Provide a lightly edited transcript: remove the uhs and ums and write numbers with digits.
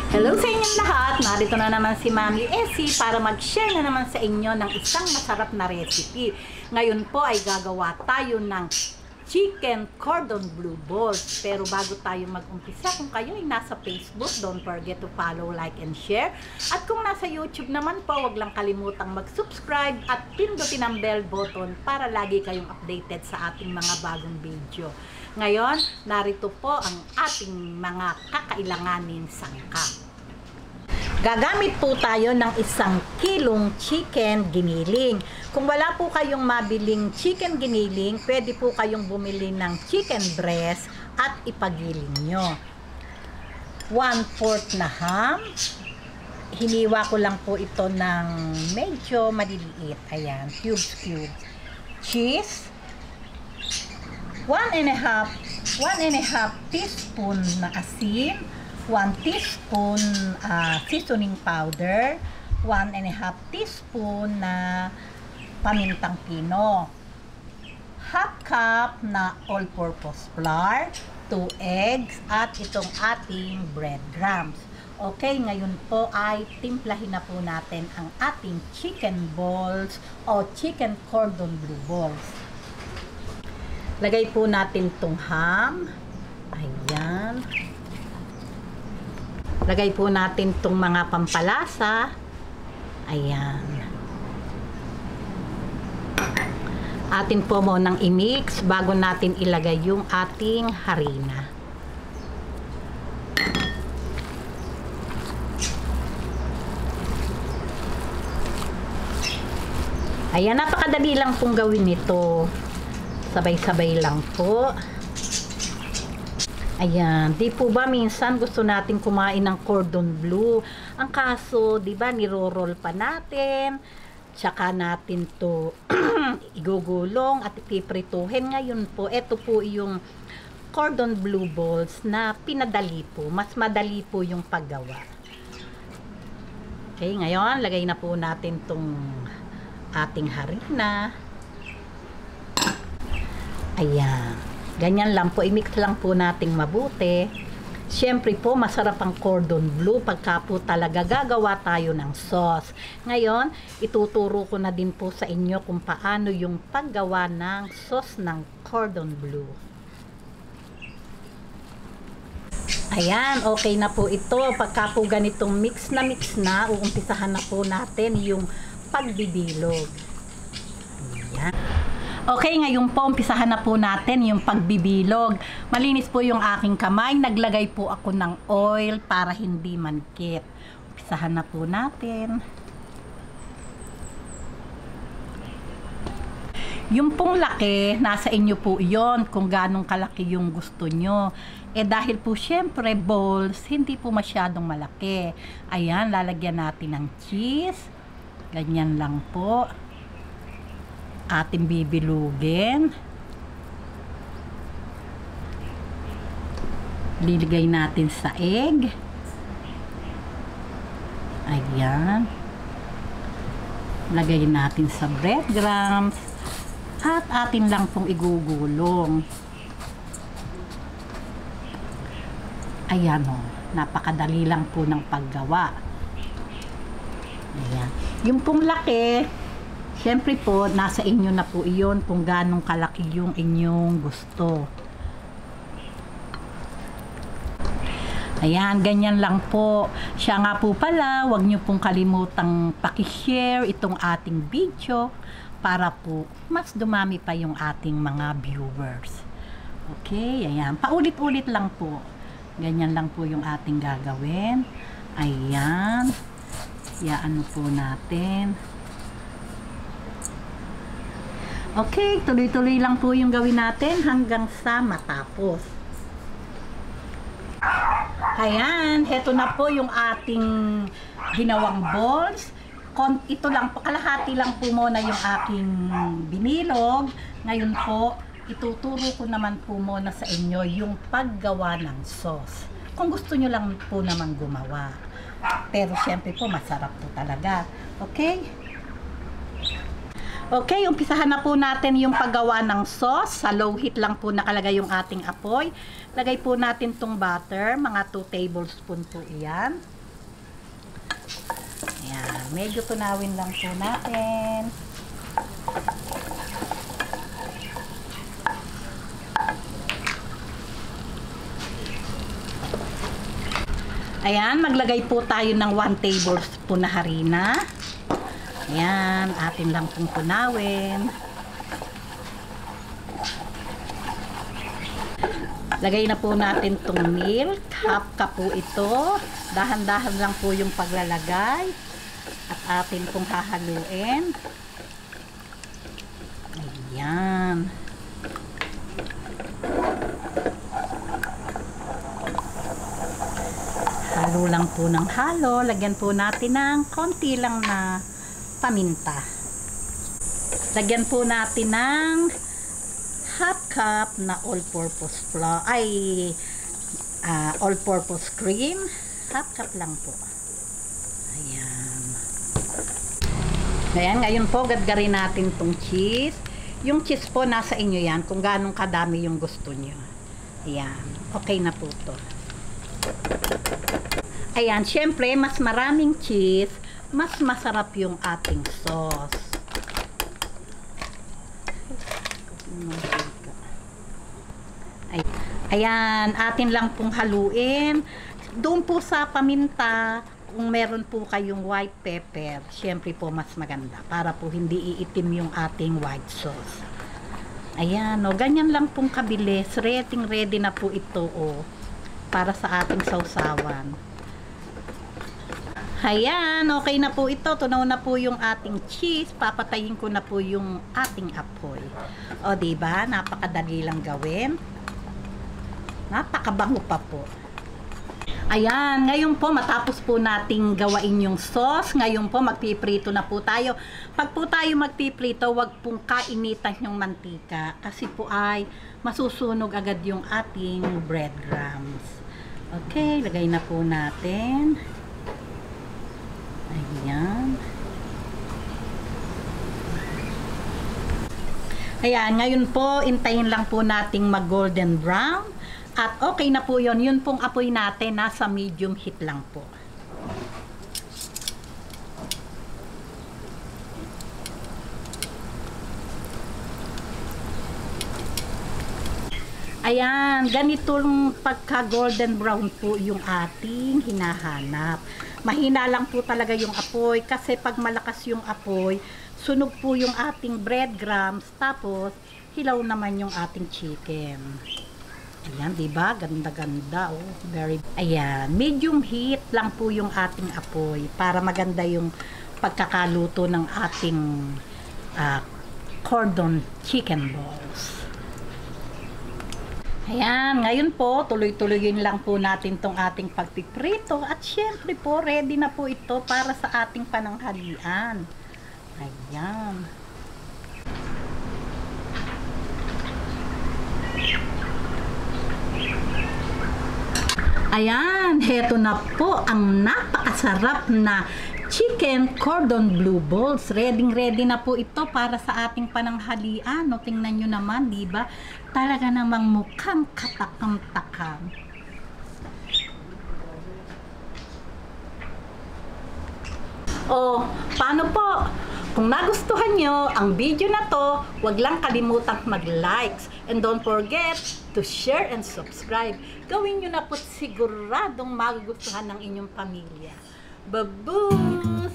Hello sa inyong lahat! Narito na naman si Mami Essie para mag-share na naman sa inyo ng isang masarap na recipe. Ngayon po ay gagawa tayo ng chicken cordon bleu balls. Pero bago tayo mag-umpisa, kung kayo ay nasa Facebook, don't forget to follow, like, and share. At kung nasa YouTube naman po, wag lang kalimutang mag-subscribe at pindutin ang bell button para lagi kayong updated sa ating mga bagong video. Ngayon, narito po ang ating mga kakailanganin sangkap. Gagamit po tayo ng 1 kilong chicken giniling. Kung wala po kayong mabiling chicken giniling, pwede po kayong bumili ng chicken breast at ipagiling nyo. 1/4 na ham. Hiniwa ko lang po ito ng medyo maliliit. Ayan, cubes. Cheese. 1.5 teaspoon na asin, 1 teaspoon seasoning powder, 1.5 teaspoon na pamintang pino, 1/2 cup na all-purpose flour, 2 eggs, at itong ating breadcrumbs. Okay, ngayon po ay timplahin na po natin ang ating chicken balls o chicken cordon bleu balls. Lagay po natin itong ham. Ayan. Lagay po natin itong mga pampalasa. Ayan. Atin po munang i-mix bago natin ilagay yung ating harina. Ayan, napakadali lang pong gawin ito. Sabay-sabay lang po. Ayan, di po ba minsan gusto natin kumain ng cordon bleu? Ang kaso, di ba, niro-roll pa natin. Tsaka natin to igugulong at ipiprituhin. Ngayon po, ito po yung cordon bleu balls na pinadali po. Mas madali po yung paggawa. Okay, ngayon, lagay na po natin tong ating harina. Ayan. Ganyan lang po. I-mix lang po nating mabuti. Siyempre po, masarap ang cordon bleu pagka po talaga gagawa tayo ng sauce. Ngayon, ituturo ko na din po sa inyo kung paano yung paggawa ng sauce ng cordon bleu. Ayan, okay na po ito. Pagka po ganitong mix na, uumpisahan na po natin yung pagbibilog. Ayan. Okay, ngayon po, umpisahan na po natin yung pagbibilog. Malinis po yung aking kamay. Naglagay po ako ng oil para hindi manikip. Umpisahan na po natin. Yung pong laki, nasa inyo po yon kung ganong kalaki yung gusto nyo. Dahil po syempre balls, hindi po masyadong malaki. Ayan, lalagyan natin ng cheese. Ganyan lang po. Ating bibilugin. Liligay natin sa egg. Ayan. Lagay natin sa breadcrumbs. At atin lang pong igugulong. Ayan o. Napakadali lang po ng paggawa. Ayan. Yung pong laki, siyempre po, nasa inyo na po iyon kung ganong kalaki yung inyong gusto. Ayan, ganyan lang po. Siya nga po pala, huwag nyo pong kalimutang pakishare itong ating video para po mas dumami pa yung ating mga viewers. Okay, ayan. Paulit-ulit lang po. Ganyan lang po yung ating gagawin. Ayan. Iyaano po natin. Okay, tuloy-tuloy lang po yung gawin natin hanggang sa matapos. Ayan, heto na po yung ating ginawang balls. Ito lang po, kalahati lang po muna yung aking binilog. Ngayon po, ituturo ko naman po muna sa inyo yung paggawa ng sauce. Kung gusto nyo lang po naman gumawa. Pero syempre po, masarap po talaga. Okay? Okay, umpisahan na po natin yung paggawa ng sauce. Sa low heat lang po nakalagay yung ating apoy. Lagay po natin tong butter, mga 2 tablespoon po iyan. Ayan, medyo tunawin lang po natin. Ayan, maglagay po tayo ng 1 tablespoon na harina. Ayan, atin lang pong tunawin. Lagay na po natin itong milk. Half cup po ito. Dahan-dahan lang po yung paglalagay. At atin pong hahaluin. Ayan. Halo lang po ng halo. Lagyan po natin ng konti lang na paminta. Lagyan po natin ng half cup na all-purpose flour. All-purpose cream. Half cup lang po. Ayan. Ayan, ngayon po gadgarin natin tong cheese. Yung cheese po nasa inyo yan kung ganong kadami yung gusto nyo. Ayan. Okay na po to. Ayan, syempre, mas maraming cheese, mas masarap yung ating sauce. Ayan, atin lang pong haluin. Doon po sa paminta, kung meron po kayong white pepper, syempre po mas maganda para po hindi iitim yung ating white sauce. Ayan, o, ganyan lang pong kabilis. Ready na po ito, o, para sa ating sausawan. Ayan, okay na po ito. Tunaw na po yung ating cheese. Papatayin ko na po yung ating apoy. O, diba? Napakadali lang gawin. Napakabango pa po. Ayan, ngayon po matapos po nating gawain yung sauce. Ngayon po magpiprito na po tayo. Pag po tayo magpiprito, wag pong kainitan yung mantika. Kasi po ay masusunog agad yung ating breadcrumbs. Okay, lagay na po natin. Ayan. Ayan, ngayon po, intayin lang po nating mag golden brown. At okay na po yun. Yun pong apoy natin, nasa medium heat lang po. Ayan, ganitong pagka golden brown po yung ating hinahanap. Mahina lang po talaga yung apoy kasi pag malakas yung apoy, sunog po yung ating breadcrumbs, tapos hilaw naman yung ating chicken. Ayan, diba? Ganda-ganda, oh. Ayan, medium heat lang po yung ating apoy para maganda yung pagkakaluto ng ating cordon chicken balls. Ayan, ngayon po, tuloy-tuloyin lang po natin tong ating pagpiprito at syempre po, ready na po ito para sa ating pananghalian. Ayan. Ayan, heto na po ang napakasarap na chicken cordon bleu balls. Ready na po ito para sa ating pananghalian. No, tingnan nyo naman, di ba? Talaga namang mukhang katakam-takam. Oh, paano po? Kung nagustuhan nyo ang video na to, wag lang kalimutang mag-likes. And don't forget to share and subscribe. Gawin nyo na po siguradong magugustuhan ng inyong pamilya. Babuus!